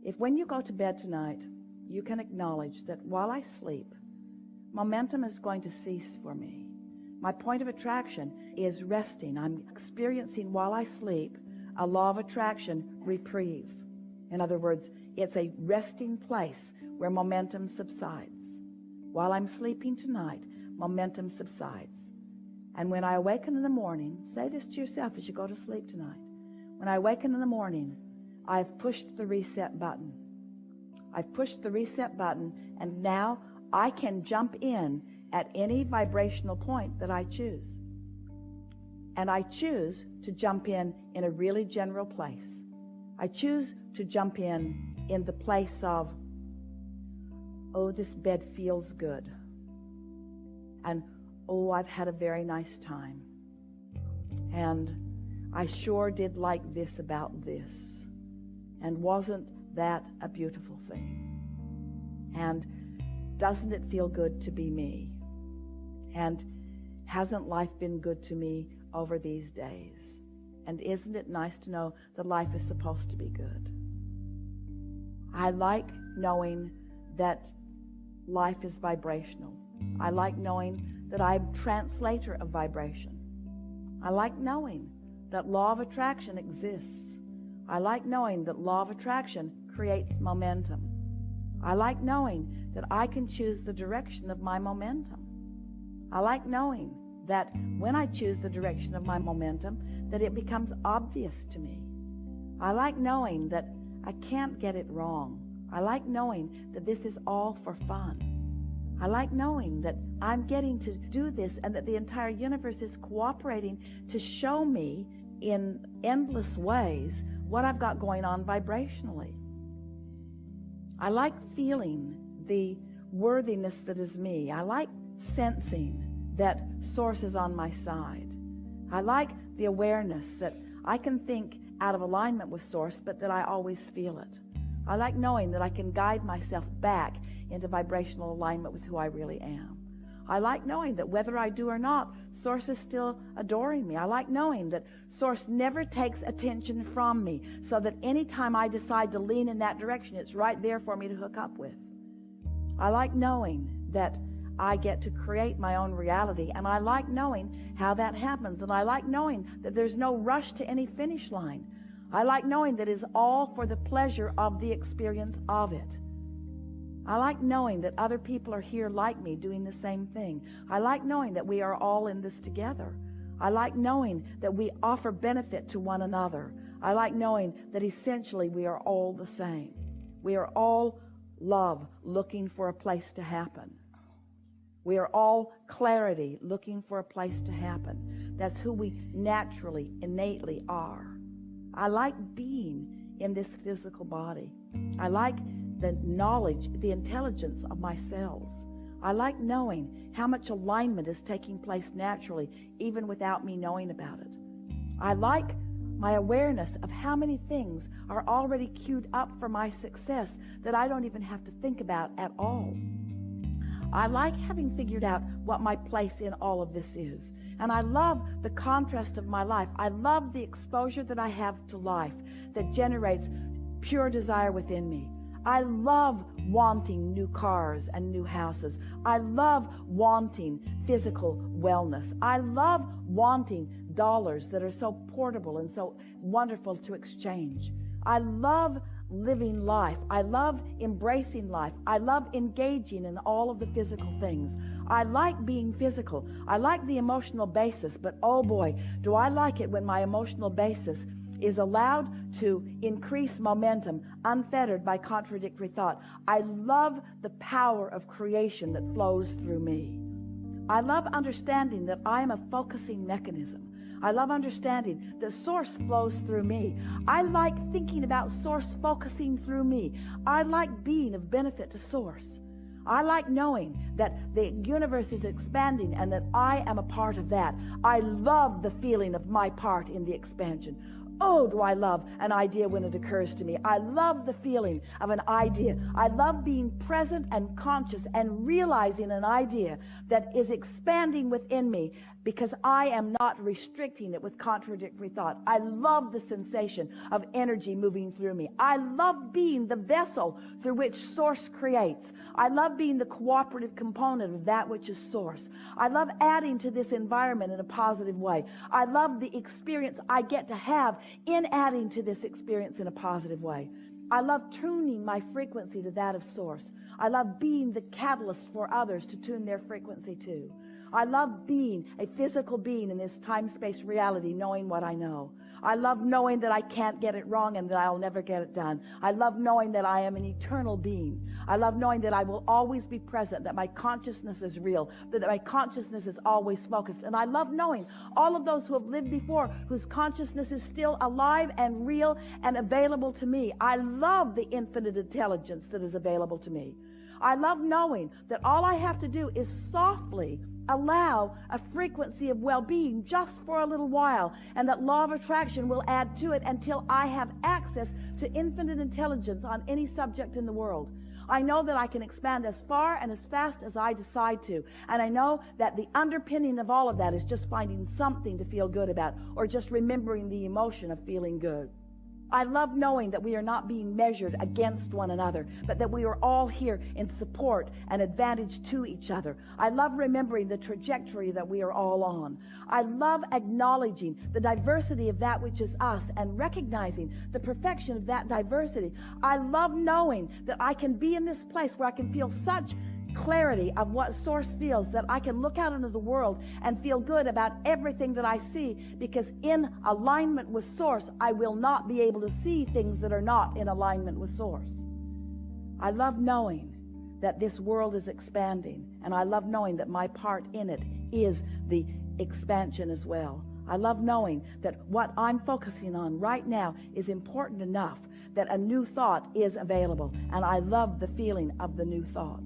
If when you go to bed tonight, you can acknowledge that while I sleep, momentum is going to cease for me. My point of attraction is resting. I'm experiencing while I sleep a law of attraction reprieve. In other words, it's a resting place where momentum subsides. While I'm sleeping tonight, momentum subsides. And when I awaken in the morning, say this to yourself as you go to sleep tonight. When I awaken in the morning, I've pushed the reset button. I've pushed the reset button, and now I can jump in at any vibrational point that I choose. And I choose to jump in a really general place. I choose to jump in the place of, oh, this bed feels good. And, oh, I've had a very nice time. And I sure did like this about this. And wasn't that a beautiful thing? And doesn't it feel good to be me? And hasn't life been good to me over these days? And isn't it nice to know that life is supposed to be good? I like knowing that life is vibrational. I like knowing that I'm a translator of vibration. I like knowing that law of attraction exists. I like knowing that law of attraction creates momentum. I like knowing that I can choose the direction of my momentum. I like knowing that when I choose the direction of my momentum, that it becomes obvious to me. I like knowing that I can't get it wrong. I like knowing that this is all for fun. I like knowing that I'm getting to do this and that the entire universe is cooperating to show me in endless ways what I've got going on vibrationally. I like feeling the worthiness that is me. I like sensing that Source is on my side. I like the awareness that I can think out of alignment with Source, but that I always feel it. I like knowing that I can guide myself back into vibrational alignment with who I really am. I like knowing that whether I do or not, Source is still adoring me. I like knowing that Source never takes attention from me, so that anytime I decide to lean in that direction, it's right there for me to hook up with. I like knowing that I get to create my own reality, and I like knowing how that happens, and I like knowing that there's no rush to any finish line. I like knowing that it's all for the pleasure of the experience of it. I like knowing that other people are here like me doing the same thing. I like knowing that we are all in this together. I like knowing that we offer benefit to one another. I like knowing that essentially we are all the same. We are all love looking for a place to happen. We are all clarity looking for a place to happen. That's who we naturally, innately are. I like being in this physical body. I like the knowledge, the intelligence of my cells. I like knowing how much alignment is taking place naturally, even without me knowing about it. I like my awareness of how many things are already queued up for my success that I don't even have to think about at all. I like having figured out what my place in all of this is. And I love the contrast of my life. I love the exposure that I have to life that generates pure desire within me. I love wanting new cars and new houses. I love wanting physical wellness. I love wanting dollars that are so portable and so wonderful to exchange. I love living life. I love embracing life. I love engaging in all of the physical things. I like being physical. I like the emotional basis, but oh boy, do I like it when my emotional basis is allowed to increase momentum, unfettered by contradictory thought. I love the power of creation that flows through me. I love understanding that I am a focusing mechanism. I love understanding that Source flows through me. I like thinking about Source focusing through me. I like being of benefit to Source. I like knowing that the universe is expanding and that I am a part of that. I love the feeling of my part in the expansion. Oh, do I love an idea when it occurs to me. I love the feeling of an idea. I love being present and conscious and realizing an idea that is expanding within me because I am not restricting it with contradictory thought. I love the sensation of energy moving through me. I love being the vessel through which Source creates. I love being the cooperative component of that which is Source. I love adding to this environment in a positive way. I love the experience I get to have in adding to this experience in a positive way. I love tuning my frequency to that of Source. I love being the catalyst for others to tune their frequency to. I love being a physical being in this time-space reality, knowing what I know. I love knowing that I can't get it wrong and that I'll never get it done. I love knowing that I am an eternal being. I love knowing that I will always be present, that my consciousness is real, that my consciousness is always focused. And I love knowing all of those who have lived before, whose consciousness is still alive and real and available to me. I love the infinite intelligence that is available to me. I love knowing that all I have to do is softly allow a frequency of well-being just for a little while, and that law of attraction will add to it until I have access to infinite intelligence on any subject in the world. I know that I can expand as far and as fast as I decide to, and I know that the underpinning of all of that is just finding something to feel good about, or just remembering the emotion of feeling good. I love knowing that we are not being measured against one another, but that we are all here in support and advantage to each other. I love remembering the trajectory that we are all on. I love acknowledging the diversity of that which is us and recognizing the perfection of that diversity. I love knowing that I can be in this place where I can feel such clarity of what Source feels, that I can look out into the world and feel good about everything that I see, because in alignment with Source, I will not be able to see things that are not in alignment with Source. I love knowing that this world is expanding, and I love knowing that my part in it is the expansion as well. I love knowing that what I'm focusing on right now is important enough that a new thought is available, and I love the feeling of the new thought.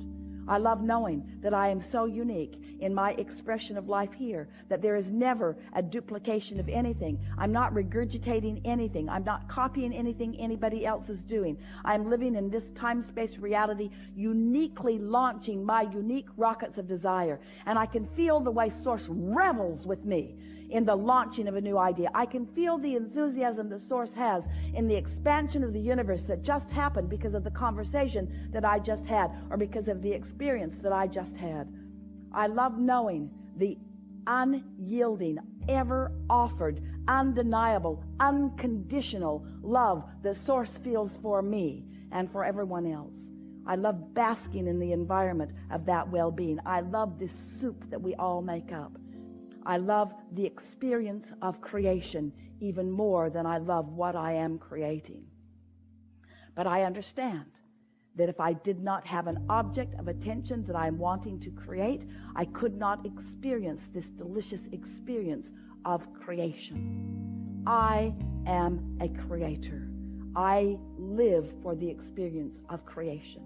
I love knowing that I am so unique in my expression of life here that there is never a duplication of anything. I'm not regurgitating anything. I'm not copying anything anybody else is doing. I'm living in this time-space reality, uniquely launching my unique rockets of desire. And I can feel the way Source revels with me in the launching of a new idea. I can feel the enthusiasm that Source has in the expansion of the universe that just happened because of the conversation that I just had, or because of the experience that I just had. I love knowing the unyielding, ever-offered, undeniable, unconditional love that Source feels for me and for everyone else. I love basking in the environment of that well-being. I love this soup that we all make up. I love the experience of creation even more than I love what I am creating. But I understand that if I did not have an object of attention that I'm wanting to create, I could not experience this delicious experience of creation. I am a creator. I live for the experience of creation.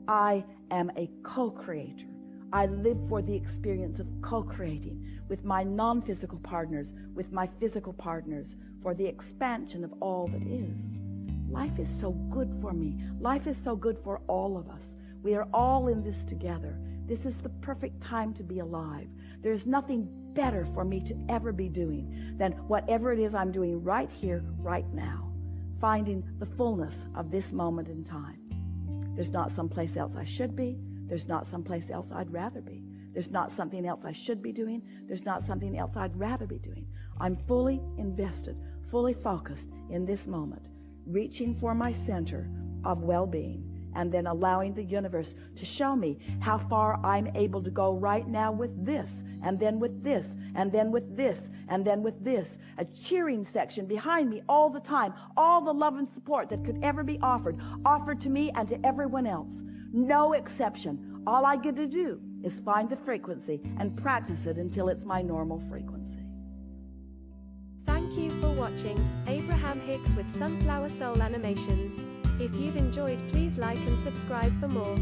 I am a co-creator. I live for the experience of co-creating with my non-physical partners, with my physical partners, for the expansion of all that is. Life is so good for me. Life is so good for all of us. We are all in this together. This is the perfect time to be alive. There's nothing better for me to ever be doing than whatever it is I'm doing right here, right now, finding the fullness of this moment in time. There's not someplace else I should be. There's not someplace else I'd rather be. There's not something else I should be doing. There's not something else I'd rather be doing. I'm fully invested, fully focused in this moment, reaching for my center of well-being, and then allowing the universe to show me how far I'm able to go right now with this, and then with this, and then with this, and then with this. A cheering section behind me all the time, all the love and support that could ever be offered to me and to everyone else. No exception. All I get to do is find the frequency and practice it until it's my normal frequency. Thank you for watching Abraham Hicks with Sunflower Soul Animations. If you've enjoyed, please like and subscribe for more.